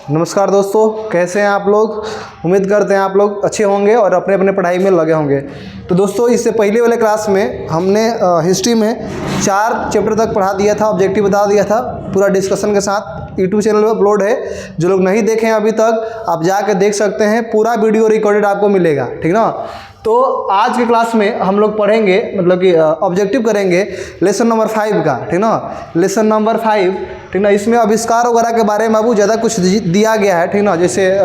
नमस्कार दोस्तों, कैसे हैं आप लोग। उम्मीद करते हैं आप लोग अच्छे होंगे और अपने अपने पढ़ाई में लगे होंगे। तो दोस्तों, इससे पहले वाले क्लास में हमने हिस्ट्री में 4 चैप्टर तक पढ़ा दिया था, ऑब्जेक्टिव बता दिया था पूरा डिस्कशन के साथ। यूट्यूब चैनल पर अपलोड है, जो लोग नहीं देखे हैं अभी तक आप जाकर देख सकते हैं, पूरा वीडियो रिकॉर्डेड आपको मिलेगा, ठीक ना। तो आज के क्लास में हम लोग पढ़ेंगे, मतलब कि ऑब्जेक्टिव करेंगे लेसन नंबर 5 का, ठीक ना। लेसन नंबर 5, ठीक ना। इसमें आविष्कार वगैरह के बारे में बाबू ज़्यादा कुछ दिया गया है, ठीक ना। जैसे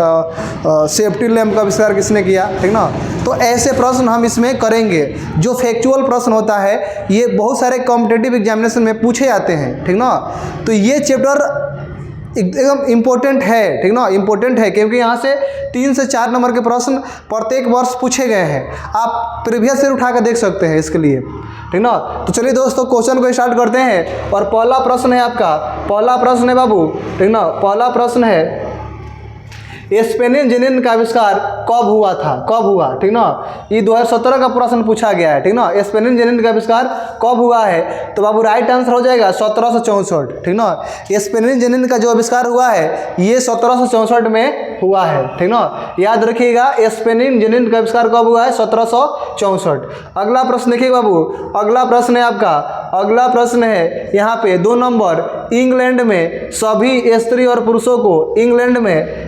सेफ्टी लैम्प का आविष्कार किसने किया, ठीक ना। तो ऐसे प्रश्न हम इसमें करेंगे। जो फैक्चुअल प्रश्न होता है ये बहुत सारे कॉम्पिटिटिव एग्जामिनेशन में पूछे जाते हैं, ठीक ना। तो ये चैप्टर एकदम इम्पोर्टेंट है, ठीक ना, इम्पोर्टेंट है, क्योंकि यहाँ से 3 से 4 नंबर के प्रश्न प्रत्येक वर्ष पूछे गए हैं। आप प्रीवियस ईयर उठा कर देख सकते हैं इसके लिए, ठीक ना। तो चलिए दोस्तों, क्वेश्चन को स्टार्ट करते हैं। और पहला प्रश्न है आपका, पहला प्रश्न है बाबू, ठीक ना। पहला प्रश्न है, पेनिसिलिन का आविष्कार कब हुआ था, कब हुआ, ठीक ना। ये 2017 का प्रश्न पूछा गया है, ठीक ना। पेनिसिलिन का आविष्कार कब हुआ है, तो बाबू राइट आंसर हो जाएगा 1764, ठीक ना। पेनिसिलिन का जो आविष्कार हुआ है ये 1764 में हुआ है, ठीक ना। याद रखिएगा, पेनिसिलिन का आविष्कार कब हुआ है, 1764। अगला प्रश्न देखिए बाबू, अगला प्रश्न है आपका, अगला प्रश्न है यहाँ पे 2 नंबर। इंग्लैंड में सभी स्त्री और पुरुषों को, इंग्लैंड में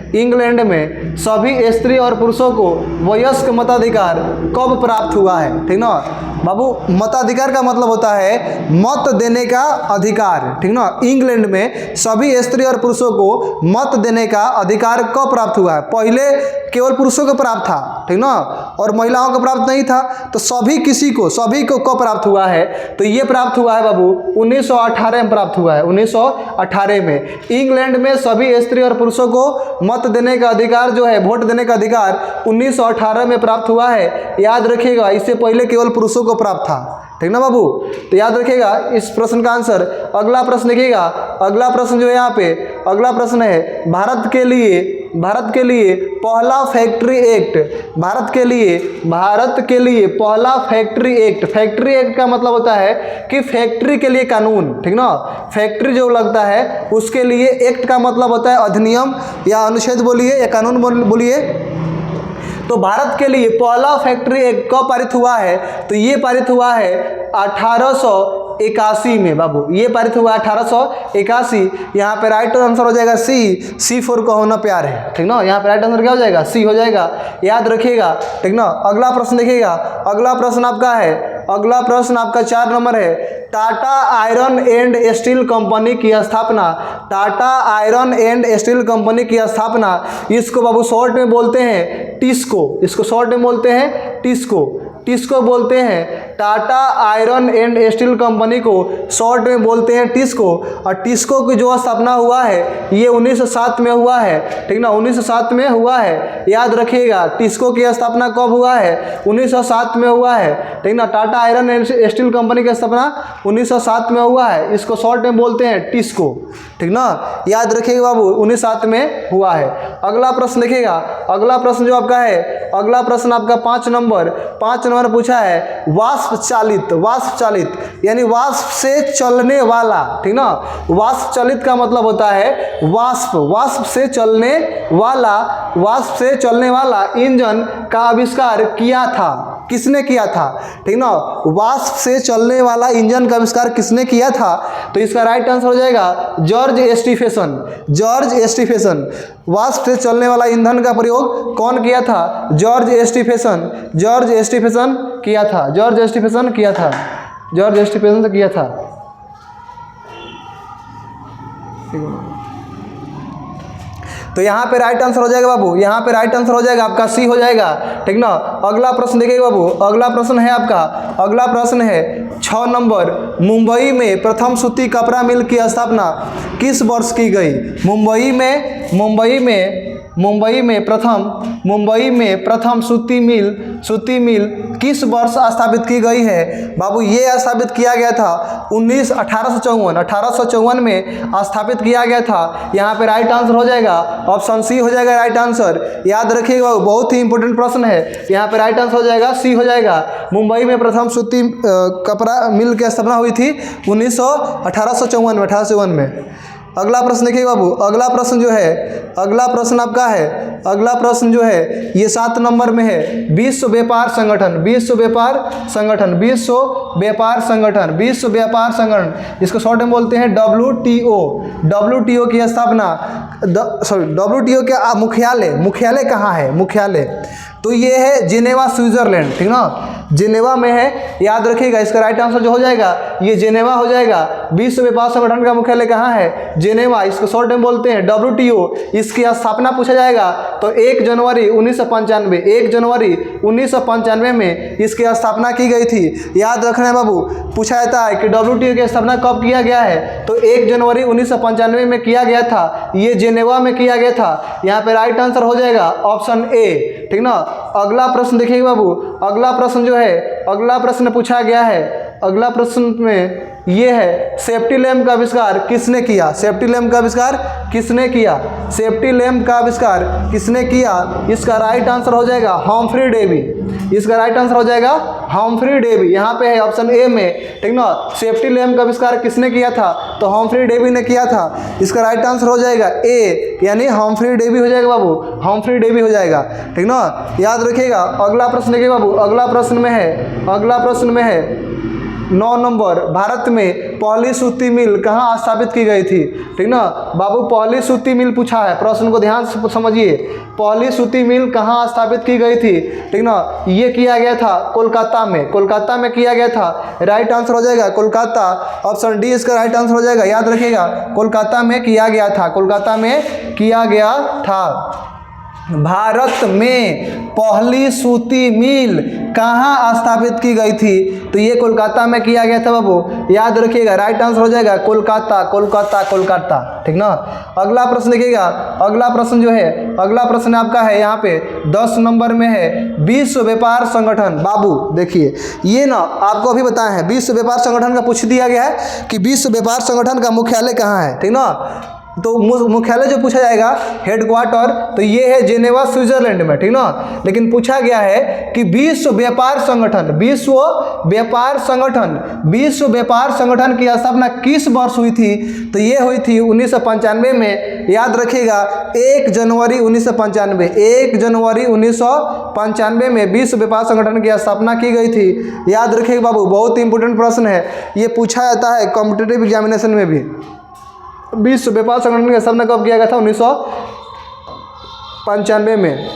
सभी स्त्री और पुरुषों को वयस्क मताधिकार कब प्राप्त हुआ है, ठीक ना। बाबू, मताधिकार का मतलब होता है मत देने का अधिकार, ठीक ना। इंग्लैंड में सभी स्त्री और पुरुषों को मत देने का अधिकार कब प्राप्त हुआ है। पहले केवल पुरुषों को प्राप्त था, ठीक ना, और महिलाओं को प्राप्त नहीं था। तो सभी को कब प्राप्त हुआ है, तो ये प्राप्त हुआ है बाबू 1918 में प्राप्त हुआ है, 1918 में। इंग्लैंड में सभी स्त्री और पुरुषों को मत देने का अधिकार जो है, वोट देने का अधिकार 1918 में प्राप्त हुआ है। याद रखिएगा, इससे पहले केवल पुरुषों को प्राप्त था, ठीक ना बाबू। तो याद रखिएगा इस प्रश्न का आंसर। अगला प्रश्न देखिएगा, अगला प्रश्न जो है यहाँ पे, अगला प्रश्न है भारत के लिए पहला फैक्ट्री एक्ट, भारत के लिए पहला फैक्ट्री एक्ट। फैक्ट्री एक्ट का मतलब होता है कि फैक्ट्री के लिए कानून, ठीक ना। फैक्ट्री जो लगता है उसके लिए एक्ट का मतलब होता है अधिनियम या अनुच्छेद बोलिए या कानून बोलिए। तो भारत के लिए पहला फैक्ट्री एक्ट कब पारित हुआ है, तो ये पारित हुआ है 1881 में बाबू, ये पारित हुआ 1881। यहाँ पे राइट आंसर हो जाएगा C4 का होना प्यार है, ठीक ना। यहाँ पे राइट आंसर क्या हो जाएगा, C हो जाएगा। याद रखिएगा, ठीक ना। अगला प्रश्न देखिएगा, अगला प्रश्न आपका है, अगला प्रश्न आपका 4 नंबर है। Tata iron and steel company की स्थापना, Tata iron and steel company की स्थापना, इसको बाबू शॉर्ट में बोलते हैं टिस्को, इसको शॉर्ट में बोलते हैं टिस्को बोलते हैं। Tata iron and steel company को शॉर्ट में बोलते हैं टिस्को। और टिस्को की जो स्थापना हुआ है ये 1907 में हुआ है, ठीक ना, 1907 में हुआ है। याद रखिएगा, टिस्को की स्थापना कब हुआ है, 1907 में हुआ है, ठीक ना। Tata iron and steel company की स्थापना 1907 में हुआ है, इसको शॉर्ट में बोलते हैं टिस्को, ठीक ना। याद रखिएगा बाबू, 1907 में हुआ है। अगला प्रश्न देखिएगा, अगला प्रश्न जो आपका है, अगला प्रश्न आपका 5 नंबर पूछा है वाष्प चालित यानी वाष्प से चलने वाला, ठीक ना। वाष्प चालित का मतलब होता है वाष्प से चलने वाला इंजन का आविष्कार किया था, किसने किया था, ठीक ना। वाष्प से चलने वाला इंजन का आविष्कार किसने किया था, तो इसका राइट आंसर हो जाएगा जॉर्ज स्टीफेसन। वाष्प से चलने वाला ईंधन का प्रयोग कौन किया था, जॉर्ज स्टीफेसन किया था। तो यहाँ पे राइट आंसर हो जाएगा बाबू, यहाँ पे राइट आंसर हो जाएगा आपका C हो जाएगा, ठीक ना। अगला प्रश्न देखिए बाबू, अगला प्रश्न है आपका, अगला प्रश्न है 6 नंबर। मुंबई में प्रथम सूती कपड़ा मिल की स्थापना किस वर्ष की गई। मुंबई में प्रथम सूती मिल किस वर्ष स्थापित की गई है। बाबू, ये स्थापित किया गया था 1854 में स्थापित किया गया था। यहाँ पे राइट आंसर हो जाएगा ऑप्शन C हो जाएगा राइट आंसर। याद रखिएगा, बहुत ही इंपॉर्टेंट प्रश्न है। यहाँ पे राइट आंसर हो जाएगा C हो जाएगा। मुंबई में प्रथम सूती कपड़ा मिल की स्थापना हुई थी 1854 में। अगला प्रश्न देखिए बाबू, अगला प्रश्न जो है, अगला प्रश्न आपका है, अगला प्रश्न जो है ये 7 नंबर में है। विश्व व्यापार संगठन, विश्व व्यापार संगठन, विश्व व्यापार संगठन, विश्व व्यापार संगठन, इसको शॉर्ट में बोलते हैं WTO। WTO की स्थापना, WTO के मुख्यालय कहाँ है? मुख्यालय तो ये है जेनेवा स्विट्जरलैंड, ठीक ना, जेनेवा में है, याद रखिएगा। इसका राइट आंसर जो हो जाएगा ये जेनेवा हो जाएगा। विश्व व्यापार संगठन का मुख्यालय कहाँ है? जेनेवा, इसको शॉर्ट में बोलते हैं WTO। इसकी स्थापना पूछा जाएगा तो 1 जनवरी 1995, 1 जनवरी 1995 में इसकी स्थापना की गई थी। याद रखना है बाबू, पूछा जाता है कि WTO की स्थापना कब किया गया है, तो 1 जनवरी 1995 में किया गया था, ये जेनेवा में किया गया था। यहाँ पे राइट आंसर हो जाएगा ऑप्शन ए, ठीक ना। अगला प्रश्न देखिए बाबू, अगला प्रश्न जो है, अगला प्रश्न पूछा गया है, अगला प्रश्न में ये है सेफ्टी लैम्प का आविष्कार किसने किया? सेफ्टी लैम्प का आविष्कार किसने किया? सेफ्टी लैम्प का आविष्कार किसने किया? इसका राइट आंसर हो जाएगा हम्फ्री डेवी, इसका राइट आंसर हो जाएगा हम्फ्री डेवी। यहाँ पे है ऑप्शन ए में, ठीक ना। सेफ्टी लैम्प का आविष्कार किसने किया था? तो हम्फ्री डेवी ने किया था। इसका राइट आंसर हो जाएगा ए, यानी हम्फ्री डेवी हो जाएगा बाबू, हम्फ्री डेवी हो जाएगा, ठीक ना, याद रखिएगा। अगला प्रश्न देखिए बाबू, अगला प्रश्न में है, अगला प्रश्न में है 9 नंबर, भारत में पहली सूती मिल कहाँ स्थापित की गई थी? ठीक ना बाबू, पहली सूती मिल पूछा है, प्रश्न को ध्यान से समझिए। पहली सूती मिल कहाँ स्थापित की गई थी? ठीक ना, ये किया गया था कोलकाता में, कोलकाता में किया गया था। राइट आंसर हो जाएगा कोलकाता, ऑप्शन डी इसका राइट आंसर हो जाएगा। याद रखिएगा, कोलकाता में किया गया था, कोलकाता में किया गया था। भारत में पहली सूती मिल कहाँ स्थापित की गई थी? तो ये कोलकाता में किया गया था बाबू, याद रखिएगा। राइट आंसर हो जाएगा कोलकाता, कोलकाता, कोलकाता, ठीक ना। अगला प्रश्न देखिएगा, अगला प्रश्न जो है, अगला प्रश्न आपका है यहाँ पे 10 नंबर में है विश्व व्यापार संगठन। बाबू देखिए, ये ना आपको अभी बताया है, विश्व व्यापार संगठन का पूछ दिया गया है कि विश्व व्यापार संगठन का मुख्यालय कहाँ है, ठीक ना। तो मुख्यालय जो पूछा जाएगा हेडक्वार्टर, तो ये है जेनेवा स्विट्जरलैंड में, ठीक ना। लेकिन पूछा गया है कि विश्व व्यापार संगठन, विश्व व्यापार संगठन, विश्व व्यापार संगठन की स्थापना किस वर्ष हुई थी? तो ये हुई थी 1995 में। याद रखिएगा 1 जनवरी 1995, 1 जनवरी 1995 में विश्व व्यापार संगठन की स्थापना की गई थी। याद रखिएगा बाबू, बहुत इंपॉर्टेंट प्रश्न है, ये पूछा जाता है कॉम्पिटिटिव एग्जामिनेशन में भी। विश्व व्यापार संगठन का स्थापना कब किया गया था? 1995 में।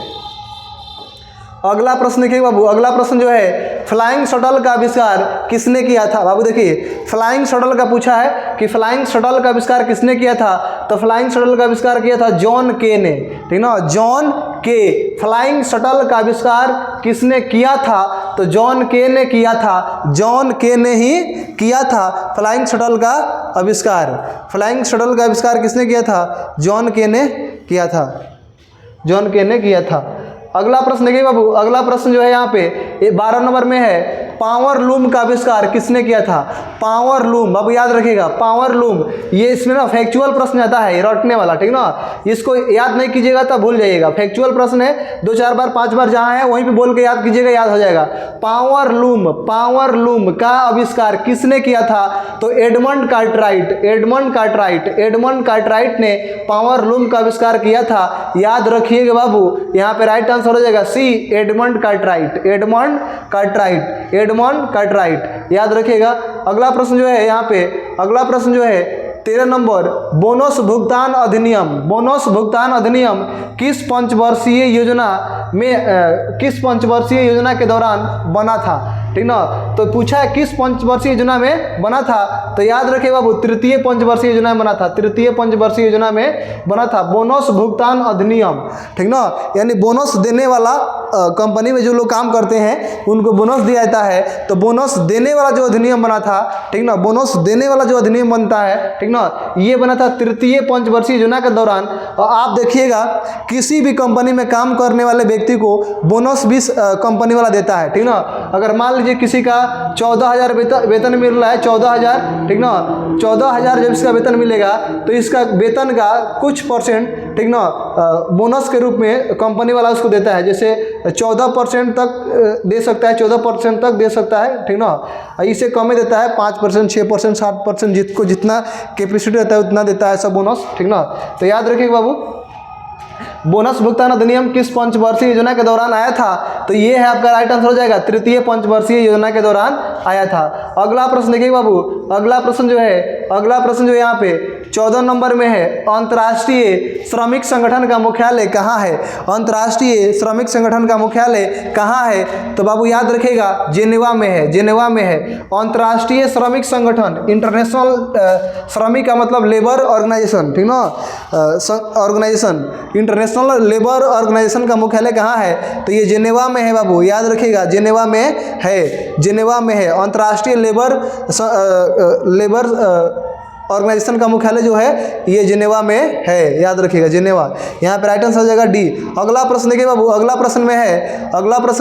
अगला प्रश्न देखिए बाबू, अगला प्रश्न जो है फ्लाइंग शटल का आविष्कार किसने किया था? बाबू देखिए, फ्लाइंग शटल का पूछा है कि फ्लाइंग शटल का आविष्कार किसने किया था? तो फ्लाइंग शटल का आविष्कार किया था जॉन के ने, ठीक ना, जॉन के। फ्लाइंग शटल का आविष्कार किसने किया था? तो जॉन के ने किया था, जॉन के ने ही किया था फ्लाइंग शटल का आविष्कार। फ्लाइंग शटल का आविष्कार किसने किया था? जॉन के ने किया था, जॉन के ने किया था। अगला प्रश्न देखिए बाबू, अगला प्रश्न जो है यहाँ पे 12 नंबर में है पावर लूम का आविष्कार किसने किया था? पावर लूम, बाबू याद रखिएगा पावर लूम, ये इसमें ना फैक्चुअल प्रश्न आता है, रटने वाला, ठीक ना। इसको याद नहीं कीजिएगा तो भूल जाइएगा। फैक्चुअल प्रश्न है, 2-4 बार 5 बार जहाँ है वहीं पे बोल के याद कीजिएगा, याद हो जाएगा। पावर लूम, पावर लूम का आविष्कार किसने किया था? तो Edmund Cartwright, Edmund Cartwright, Edmund Cartwright ने पावर लूम का आविष्कार किया था। याद रखिएगा बाबू, यहाँ पे राइट आंसर हो जाएगा C, Edmund Cartwright, Edmund Cartwright, Edmund Cartwright, याद रखिएगा। अगला प्रश्न जो है यहाँ पे, अगला प्रश्न जो है 13 नंबर, बोनस भुगतान अधिनियम, बोनस भुगतान अधिनियम किस पंचवर्षीय योजना में किस पंचवर्षीय योजना के दौरान बना था? ठीक ना, तो पूछा है किस पंचवर्षीय योजना में बना था? तो याद रखिए बाबू, तृतीय पंचवर्षीय योजना में बना था, तृतीय पंचवर्षीय योजना में बना था। बोनस भुगतान अधिनियम, ठीक ना, यानी बोनस देने वाला कंपनी में जो लोग काम करते हैं उनको बोनस दिया जाता है, तो बोनस देने वाला जो अधिनियम बना था, ठीक ना, बोनस देने वाला जो अधिनियम बनता है, ठीक ना, ये बना था तृतीय पंचवर्षीय योजना के दौरान। और आप देखिएगा किसी भी कंपनी में काम करने वाले व्यक्ति को बोनस भी कंपनी वाला देता है, ठीक ना। अगर मान लीजिए किसी का 14,000 वेतन मिल रहा है, 14,000, ठीक ना, 14,000 जब इसका वेतन मिलेगा तो इसका वेतन का कुछ परसेंट ठीक ना, बोनस के रूप में कंपनी वाला उसको देता है। जैसे 14% तक दे सकता है, 14% तक दे सकता है, ठीक ना। इससे कम ही देता है, 5%, 6%, 7%, जिसको जितना कैपेसिटी रहता है उतना देता है सब बोनस, ठीक ना। तो याद रखिएगा बाबू, बोनस भुगतान अधिनियम किस पंचवर्षीय योजना के दौरान आया था? तो ये है आपका राइट आंसर हो जाएगा, तृतीय पंचवर्षीय योजना के दौरान आया था। अगला प्रश्न देखिए बाबू, अगला प्रश्न जो है यहाँ पे 14 नंबर में है, अंतर्राष्ट्रीय श्रमिक संगठन का मुख्यालय कहाँ है? अंतर्राष्ट्रीय श्रमिक संगठन का मुख्यालय कहाँ है? तो बाबू याद रखिएगा, जेनेवा में है, जेनेवा में है। अंतर्राष्ट्रीय श्रमिक संगठन, इंटरनेशनल श्रमिक का मतलब लेबर ऑर्गेनाइजेशन, ठीक ना, ऑर्गेनाइजेशन, इंटरनेशनल लेबर ऑर्गेनाइजेशन का मुख्यालय कहाँ है? तो ये जेनेवा में है बाबू, याद रखिएगा, जेनेवा में है, जेनेवा में है। अंतर्राष्ट्रीय लेबर ऑर्गेनाइजेशन का मुख्यालय जो है ये जेनेवा में है, याद रखिएगा, जेनेवा। यहाँ पे राइट आंसर हो जाएगा डी। अगला प्रश्न देखिए बाबू, अगला प्रश्न में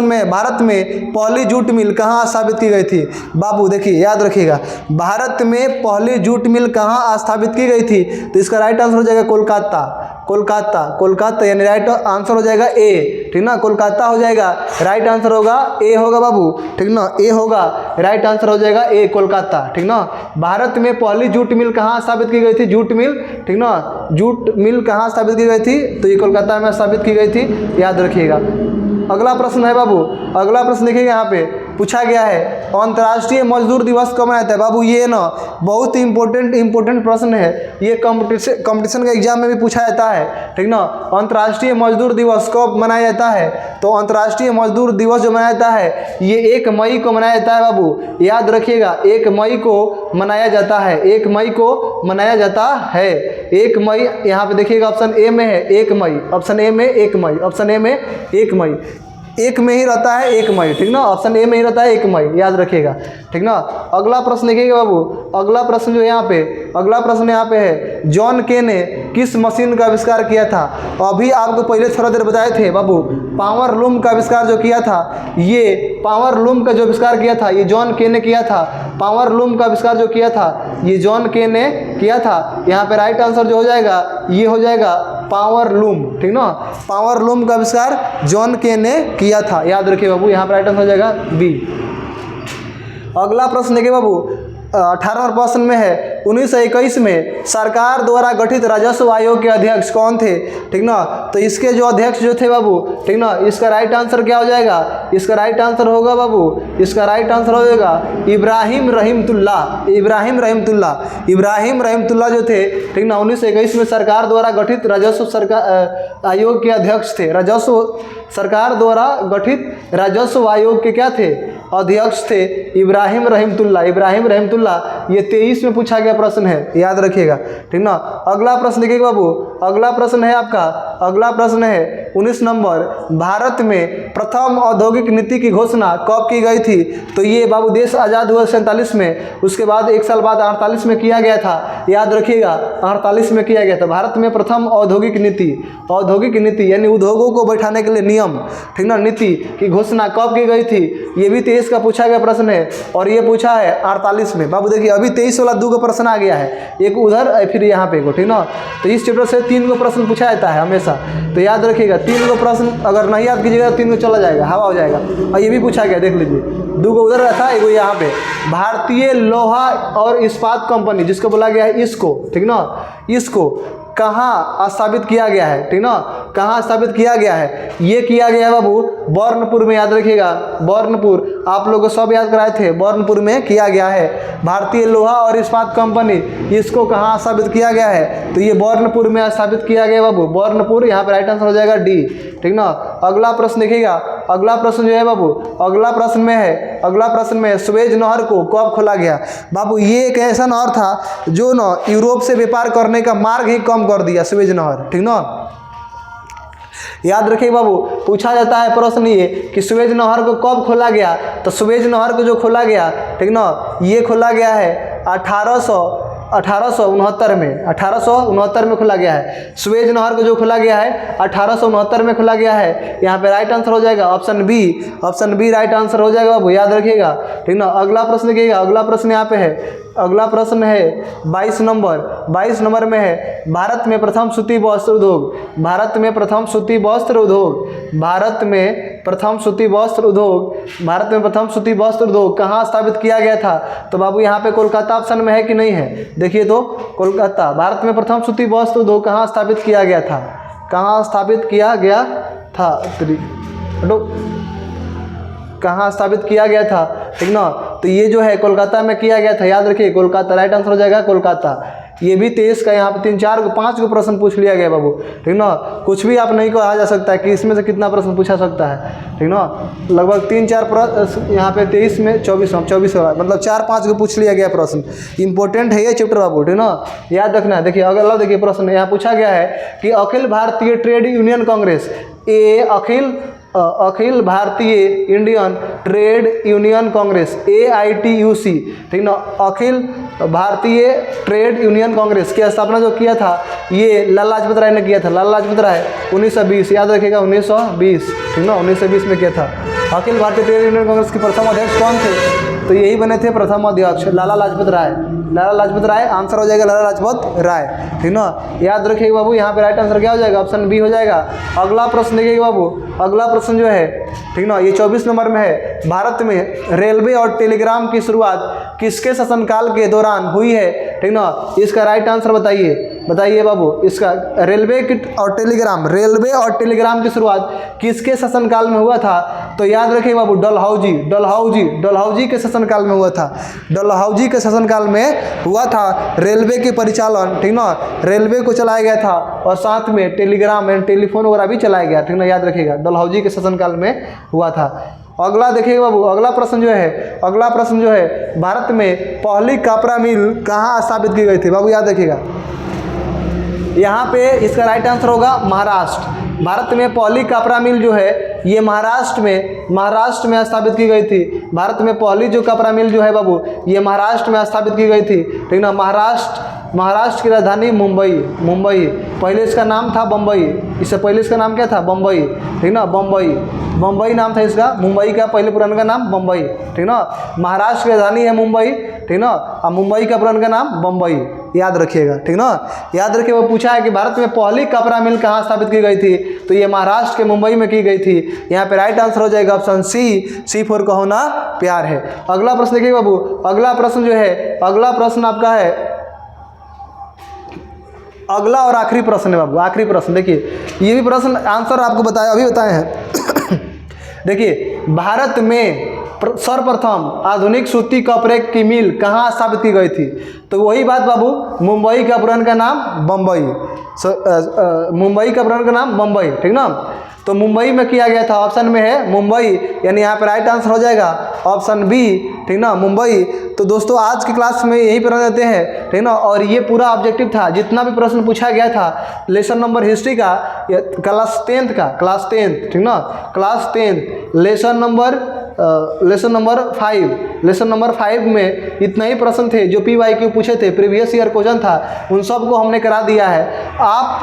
है भारत में पहली जूट मिल कहाँ स्थापित की गई थी? बाबू देखिए, याद रखिएगा, भारत में पहली जूट मिल कहाँ स्थापित की गई थी? तो इसका राइट आंसर हो जाएगा कोलकाता, कोलकाता, कोलकाता, यानी राइट आंसर हो जाएगा ए, ठीक ना, कोलकाता हो जाएगा। राइट आंसर होगा ए होगा बाबू, ठीक ना, ए होगा, राइट आंसर हो जाएगा ए, कोलकाता, ठीक ना। भारत में पहली जूट मिल कहाँ स्थापित की गई थी? जूट मिल, ठीक ना, जूट मिल कहाँ स्थापित की गई थी? तो ये कोलकाता में स्थापित की गई थी, याद रखिएगा। अगला प्रश्न है बाबू, अगला प्रश्न देखिएगा, यहाँ पे पूछा गया है अंतर्राष्ट्रीय मजदूर दिवस कब मनाया जाता है? बाबू ये ना बहुत ही इंपॉर्टेंट प्रश्न है, ये कंपटीशन के एग्जाम में भी पूछा जाता है, ठीक ना। अंतर्राष्ट्रीय मजदूर दिवस कब मनाया जाता है? तो अंतर्राष्ट्रीय मजदूर दिवस जो मनाया जाता है ये 1 मई को मनाया जाता है बाबू, याद रखिएगा, 1 मई को मनाया जाता है, 1 मई को मनाया जाता है, 1 मई। यहाँ पे देखिएगा ऑप्शन ए में है 1 मई, ऑप्शन ए में 1 मई, ऑप्शन ए में 1 मई, 1 में ही रहता है 1 मई, ठीक ना, ऑप्शन ए में ही रहता है 1 मई, याद रखिएगा, ठीक ना। अगला प्रश्न देखिएगा बाबू, अगला प्रश्न जो यहाँ पे, अगला प्रश्न यहाँ पे है जॉन के ने किस मशीन का आविष्कार किया था? अभी आपको पहले थोड़ा देर बताए थे बाबू, पावर लूम का आविष्कार जो किया था, ये पावर लूम का जो आविष्कार किया था ये जॉन के ने किया था। पावर लूम का आविष्कार जो किया था ये जॉन के ने किया था। यहाँ पे राइट आंसर जो हो जाएगा ये हो जाएगा पावर लूम, ठीक ना, पावर लूम का आविष्कार जॉन के ने किया था, याद रखिए बाबू, यहाँ पर राइट आंसर हो जाएगा बी। अगला प्रश्न देखिए बाबू, 18वां प्रश्न में है 1921 में सरकार द्वारा गठित राजस्व आयोग के अध्यक्ष कौन थे? ठीक ना, तो इसके जो अध्यक्ष जो थे बाबू, ठीक ना, इसका राइट आंसर क्या हो जाएगा? इसका राइट आंसर होगा बाबू, इसका राइट आंसर हो जाएगा इब्राहिम रहीमतुल्ला, इब्राहिम रहीमतुल्ला, इब्राहिम रहीमतुल्ला जो थे, ठीक ना, 1921 में सरकार द्वारा गठित राजस्व सरकार आयोग के अध्यक्ष थे। राजस्व सरकार द्वारा गठित राजस्व आयोग के क्या थे? अध्यक्ष थे इब्राहिम रहीमतुल्ला, इब्राहिम रहीमतुल्ला। ये 23 में पूछा गया प्रश्न है, याद रखिएगा, ठीक ना। अगला प्रश्न देखिएगा बाबू, अगला प्रश्न है आपका, अगला प्रश्न है 19 नंबर, भारत में प्रथम औद्योगिक नीति की घोषणा कब की गई थी? तो ये बाबू देश आज़ाद हुआ 47 में, उसके बाद 1 साल बाद 48 में किया गया था, याद रखिएगा, 48 में किया गया था। भारत में प्रथम औद्योगिक नीति यानी उद्योगों को बैठाने के लिए नियम, ठीक ना, नीति की घोषणा कब की गई थी? ये भी 23 का पूछा गया प्रश्न है, और ये पूछा है 48 में। बाबू देखिए अभी 23 वाला 2 का प्रश्न आ गया है, एक उधर फिर यहाँ पे को, ठीक ना। तो इस चैप्टर से 3 को प्रश्न पूछा जाता है हमेशा, तो याद रखिएगा 3 को प्रश्न अगर नहीं याद कीजिएगा 3 को चला जाएगा, हवा हो जाएगा। और ये भी पूछा गया, देख लीजिए, 2 को उधर था, एक यहाँ पे भारतीय लोहा और इस्पात कंपनी जिसको बोला गया है इसको, ठीक ना, इसको कहाँ स्थापित किया गया है? ठीक ना, कहाँ स्थापित किया गया है? ये किया गया है बाबू बर्नपुर में, याद रखिएगा, बर्नपुर, आप लोगों को सब याद कराए थे, बर्नपुर में किया गया है। भारतीय लोहा और इस्पात कंपनी, इसको कहाँ स्थापित किया गया है? तो ये बर्नपुर में स्थापित किया गया बाबू, बर्नपुर, यहाँ पर राइट आंसर हो जाएगा डी। ठीक ना। अगला प्रश्न देखिएगा, अगला प्रश्न जो है बाबू, अगला प्रश्न में है, अगला प्रश्न में सुएज नहर को कब खोला गया? बाबू ये एक ऐसा नहर था जो ना यूरोप से व्यापार करने का मार्ग ही कम कर दिया, सुएज नहर। ठीक ना, याद रखिए बाबू, पूछा जाता है प्रश्न ये कि सुएज नहर को कब खोला गया? तो सुएज नहर को जो खोला गया, ठीक ना, ये खोला गया है 1800 1869 में 1869 में खोला गया है। सुएज नहर को जो खोला गया है 1869 में खोला गया है। यहाँ पे राइट आंसर हो जाएगा ऑप्शन बी राइट आंसर हो जाएगा बाबू, याद रखिएगा, ठीक ना। अगला प्रश्न देखिएगा, अगला प्रश्न यहाँ पे है, अगला प्रश्न है 22 नंबर में है, भारत में प्रथम सूती वस्त्र उद्योग, भारत में प्रथम सूती वस्त्र उद्योग कहाँ स्थापित किया गया था? तो बाबू यहाँ पे कोलकाता ऑप्शन में है कि नहीं है? देखिए तो कोलकाता, भारत में प्रथम सूती वस्त्र उद्योग कहाँ स्थापित किया गया था? कहाँ स्थापित किया गया था, ठीक ना। तो ये जो है कोलकाता में किया गया था, याद रखिए कोलकाता, राइट आंसर हो जाएगा कोलकाता। ये भी 23 का यहाँ पे 3, 4, 5 को प्रश्न पूछ लिया गया बाबू, ठीक ना। कुछ भी आप नहीं कहा जा सकता है कि इसमें से कितना प्रश्न पूछा सकता है, ठीक ना। लगभग 3-4 प्रश्न यहाँ पे 23 में 24 मतलब 4-5 को पूछ लिया गया प्रश्न। इंपॉर्टेंट है ये चैप्टर बाबू, ठीक ना, याद रखना है। देखिए अगला देखिए प्रश्न यहाँ पूछा गया है कि Akhil Bharatiya trade union Congress, Akhil Bharatiya Indian trade union Congress AITUC, ठीक ना, अखिल भारतीय ट्रेड यूनियन कांग्रेस की स्थापना जो किया था ये लाला लाजपत राय ने किया था। लाला लाजपत राय 1920, याद रखिएगा 1920, ठीक ना, 1920 में किया था। अखिल भारतीय ट्रेड यूनियन कांग्रेस के प्रथम अध्यक्ष कौन थे? तो यही बने थे प्रथम अध्यक्ष, लाला लाजपत राय। आंसर हो जाएगा लाला लाजपत राय, ठीक ना, याद रखिएगा बाबू। यहाँ पे राइट आंसर क्या हो जाएगा? ऑप्शन बी हो जाएगा। अगला प्रश्न देखिएगा बाबू, अगला प्रश्न जो है, ठीक ना, ये 24 नंबर में है, भारत में रेलवे और टेलीग्राम की शुरुआत किसके शासनकाल के दौरान हुई है? ठीक ना, इसका राइट आंसर बताइए बाबू। इसका रेलवे और टेलीग्राम की शुरुआत किसके शासनकाल में हुआ था? तो याद रखिए बाबू डलहौजी के शासनकाल में हुआ था। डलहौजी के शासनकाल में हुआ था रेलवे के परिचालन, ठीक ना, रेलवे को चलाया गया था और साथ में टेलीग्राम एंड टेलीफोन वगैरह भी चलाया गया, ठीक ना, याद रखिएगा डलहौजी के शासनकाल में हुआ था। अगला देखिएगा बाबू, अगला प्रश्न जो है भारत में पहली कपड़ा मिल कहाँ स्थापित की गई थी? बाबू याद रखिएगा, यहाँ पे इसका राइट आंसर होगा महाराष्ट्र। भारत में पहली कपड़ा मिल जो है ये महाराष्ट्र में स्थापित की गई थी। भारत में पहली जो कपड़ा मिल जो है बाबू ये महाराष्ट्र में स्थापित की गई थी, ठीक ना। महाराष्ट्र की राजधानी मुंबई। पहले इसका नाम था बम्बई, इससे पहले इसका नाम क्या था? बम्बई, ठीक ना, बम्बई नाम था इसका। मुंबई का पहले पुराना का नाम बम्बई, ठीक ना। महाराष्ट्र की राजधानी है मुंबई, ठीक ना, और मुंबई का पुराना का नाम बम्बई, याद रखिएगा, ठीक ना, याद रखिए। वो पूछा है कि भारत में पहली कपड़ा मिल कहाँ स्थापित की गई थी? तो ये महाराष्ट्र के मुंबई में की गई थी। यहाँ पे राइट आंसर हो जाएगा ऑप्शन सी फॉर कहो ना प्यार है। अगला प्रश्न देखिए बाबू, अगला प्रश्न आपका है, अगला और आखिरी प्रश्न है बाबू, आखिरी प्रश्न देखिए। ये भी प्रश्न आंसर आपको अभी बताए हैं। देखिए भारत में सर्वप्रथम आधुनिक सूती कपड़े की मिल कहाँ स्थापित की गई थी? तो वही बात बाबू, मुंबई का पुराना का नाम बम्बई, ठीक ना। तो मुंबई में किया गया था, ऑप्शन में है मुंबई, यानी यहाँ पर राइट आंसर हो जाएगा ऑप्शन बी, ठीक ना, मुंबई। तो दोस्तों आज की क्लास में यही प्रश्न देते हैं, ठीक ना, और ये पूरा ऑब्जेक्टिव था। जितना भी प्रश्न पूछा गया था लेसन नंबर हिस्ट्री का, क्लास 10, ठीक ना, क्लास 10 लेसन नंबर 5 में इतना ही प्रश्न थे जो PYQ पूछे थे, प्रीवियस ईयर क्वेश्चन था, उन सबको हमने करा दिया है। आप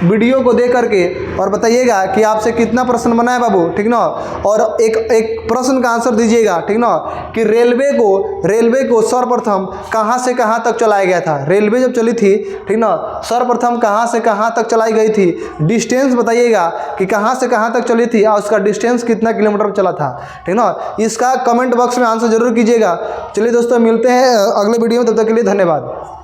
वीडियो को देख करके और बताइएगा कि आपसे कितना प्रश्न बना है बाबू, ठीक ना, और एक प्रश्न का आंसर दीजिएगा, ठीक ना, कि रेलवे को सर्वप्रथम कहाँ से कहाँ तक चलाया गया था? रेलवे जब चली थी, ठीक ना, सर्वप्रथम कहाँ से कहाँ तक चलाई गई थी? डिस्टेंस बताइएगा कि कहाँ से कहाँ तक चली थी और उसका डिस्टेंस कितना किलोमीटर चला था, ठीक ना। इसका कमेंट बॉक्स में आंसर जरूर कीजिएगा। चलिए दोस्तों मिलते हैं अगले वीडियो में, तब तक के लिए धन्यवाद।